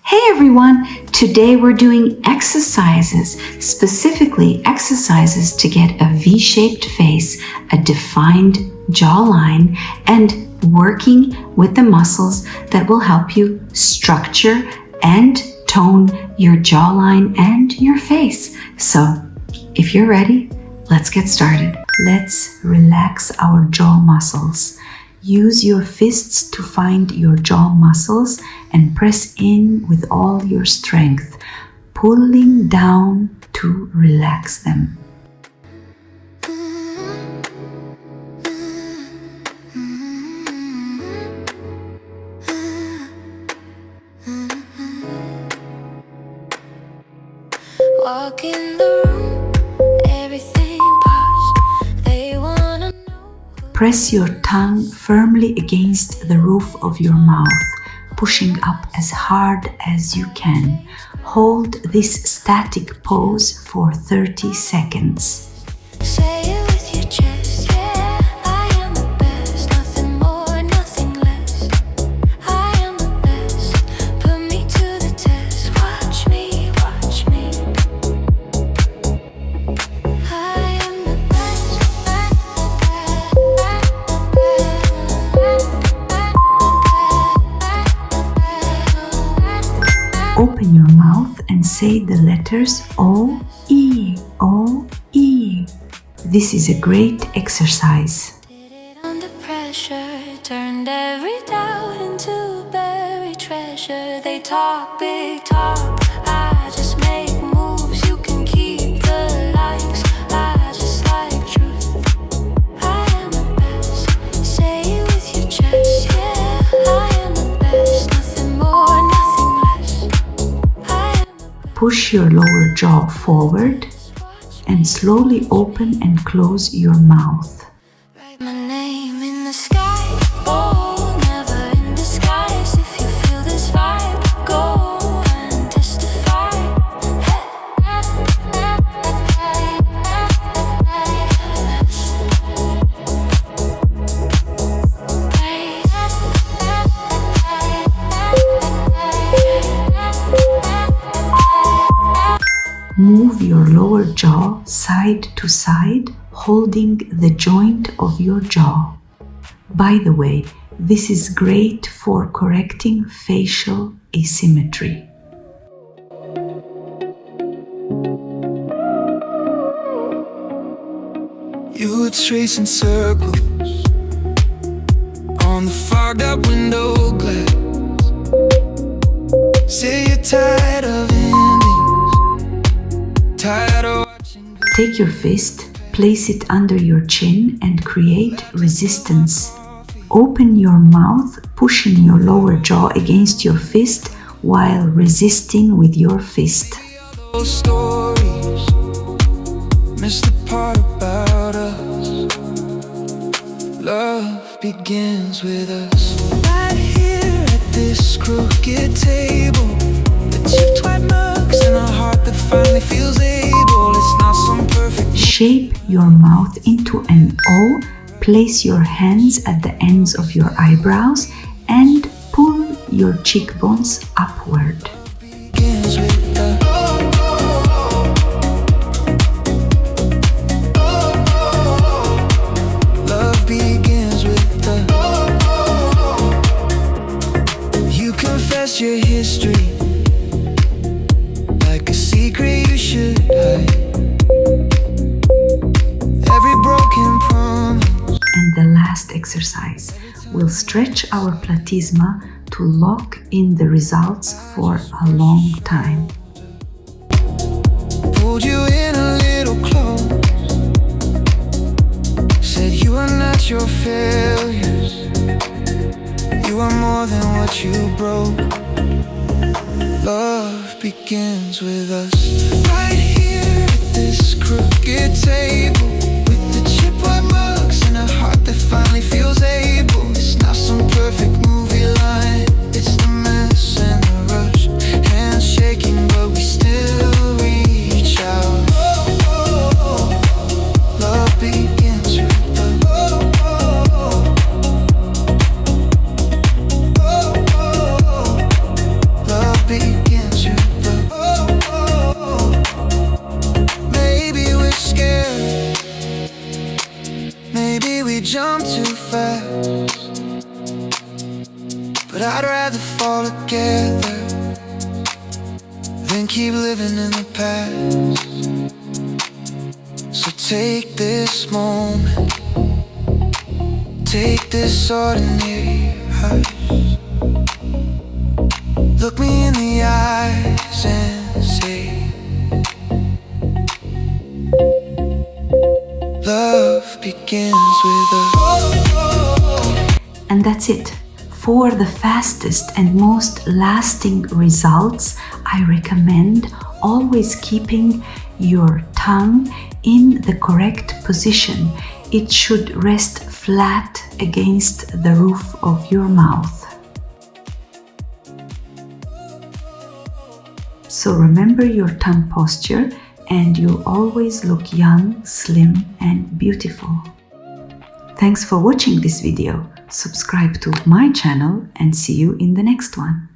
Hey everyone! Today we're doing exercises, specifically exercises to get a V-shaped face, a defined jawline, and working with the muscles that will help you structure and tone your jawline and your face. So, if you're ready, let's get started. Let's relax our jaw muscles. Use your fists to find your jaw muscles and press in with all your strength, pulling down to relax them. Walk in the room, everything pops. They wanna know. Press your tongue firmly against the roof of your mouth, pushing up as hard as you can. Hold this static pose for 30 seconds. Say it with your chest, yeah. I am the best, nothing more, nothing less. I am the best, put me to the test. Watch me, watch me. I am the best. Open your mouth and say the letters O-E, O-E. This is a great exercise. Did it under pressure, turned every doubt into buried treasure. They talk big talk, I just make moves. You can keep the likes, I just like truth. I am the best, say it with your chest, yeah. I am the best, nothing more, nothing less. I am the best. Push your lower jaw forward and slowly open and close your mouth. Write my name in the sky, bold, never in disguise. If you feel this vibe, go and testify. Move your lower jaw side to side, holding the joint of your jaw. By the way, this is great for correcting facial asymmetry. You were tracing circles on the fogged up window glass. Say you're tired of endings, tired of watching. Take your fist, place it under your chin and create resistance. Open your mouth, pushing your lower jaw against your fist while resisting with your fist. Those stories miss the part about us. Love begins with us. Right here at this crooked table, the chipped white mugs and a heart that finally feels able. It's not some perfect. Shape your mouth into an O, place your hands at the ends of your eyebrows and pull your cheekbones upward. Begins with the love begins with the you confess your history like a secret you should hide. Every broken promise. And the last exercise, we'll stretch our platysma to lock in the results for a long time. Pulled you in a little close. Said you are not your failures. You are more than what you broke. Love begins with us. Right here at this crooked table, with the chip white mugs and a heart that finally feels able. It's not some perfect movie line. It's the mess and the rush. Hands shaking, but we still reach out. Love begins with the love begins. together, then keep living in the past. So take this moment, take this ordinary hush, look me in the eyes and say, love begins with us. And that's it. For the fastest and most lasting results, I recommend always keeping your tongue in the correct position. It should rest flat against the roof of your mouth. So remember your tongue posture and you'll always look young, slim, and beautiful. Thanks for watching this video. Subscribe to my channel and see you in the next one.